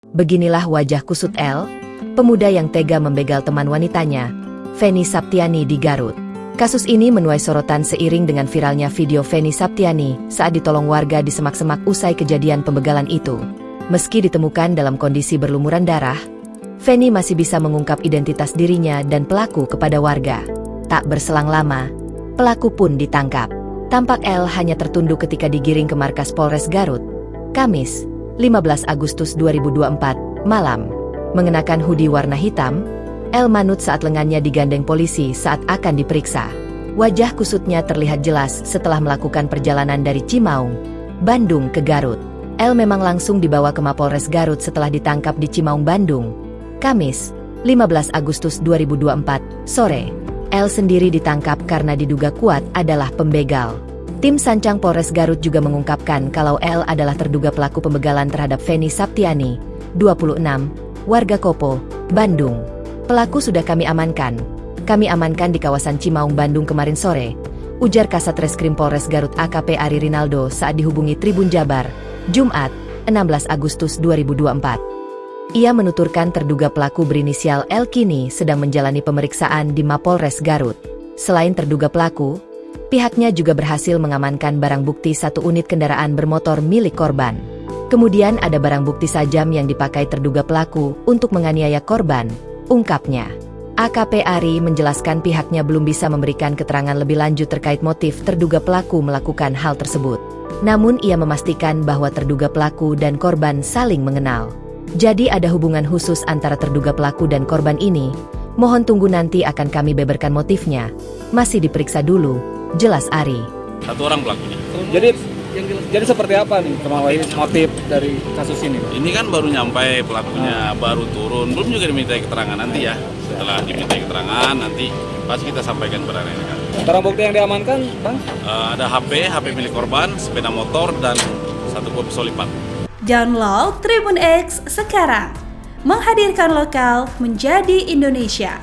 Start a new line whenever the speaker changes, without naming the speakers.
Beginilah wajah kusut L, pemuda yang tega membegal teman wanitanya, Feni Saptiani di Garut. Kasus ini menuai sorotan seiring dengan viralnya video Feni Saptiani saat ditolong warga di semak-semak usai kejadian pembegalan itu. Meski ditemukan dalam kondisi berlumuran darah, Feni masih bisa mengungkap identitas dirinya dan pelaku kepada warga. Tak berselang lama, pelaku pun ditangkap. Tampak L hanya tertunduk ketika digiring ke markas Polres Garut, Kamis, 15 Agustus 2024, malam. Mengenakan hoodie warna hitam, L manut saat lengannya digandeng polisi saat akan diperiksa. Wajah kusutnya terlihat jelas setelah melakukan perjalanan dari Cimaung, Bandung ke Garut. L memang langsung dibawa ke Mapolres Garut setelah ditangkap di Cimaung, Bandung, Kamis, 15 Agustus 2024, sore. L sendiri ditangkap karena diduga kuat adalah pembegal. Tim Sancang Polres Garut juga mengungkapkan kalau L adalah terduga pelaku pembegalan terhadap Feni Saptiani, 26, warga Kopo, Bandung. Pelaku sudah kami amankan. Kami amankan di kawasan Cimaung, Bandung kemarin sore, ujar Kasat Reskrim Polres Garut AKP Ari Rinaldo saat dihubungi Tribun Jabar, Jumat, 16 Agustus 2024. Ia menuturkan terduga pelaku berinisial L kini sedang menjalani pemeriksaan di Mapolres Garut. Selain terduga pelaku, pihaknya juga berhasil mengamankan barang bukti 1 unit kendaraan bermotor milik korban. Kemudian ada barang bukti sajam yang dipakai terduga pelaku untuk menganiaya korban, ungkapnya. AKP Ari menjelaskan pihaknya belum bisa memberikan keterangan lebih lanjut terkait motif terduga pelaku melakukan hal tersebut. Namun ia memastikan bahwa terduga pelaku dan korban saling mengenal. Jadi ada hubungan khusus antara terduga pelaku dan korban ini. Mohon tunggu nanti akan kami beberkan motifnya. Masih diperiksa dulu, jelas Ari.
Satu orang pelakunya.
Jadi seperti apa nih motif dari kasus ini?
Ini kan baru nyampe pelakunya, baru turun, belum juga dimintai keterangan nanti ya. Setelah dimintai keterangan nanti pasti kita sampaikan kepada rekan.
Barang bukti yang diamankan, Bang?
Ada HP milik korban, sepeda motor dan 1 buah pisau lipat.
Download Tribun X sekarang, menghadirkan lokal menjadi Indonesia.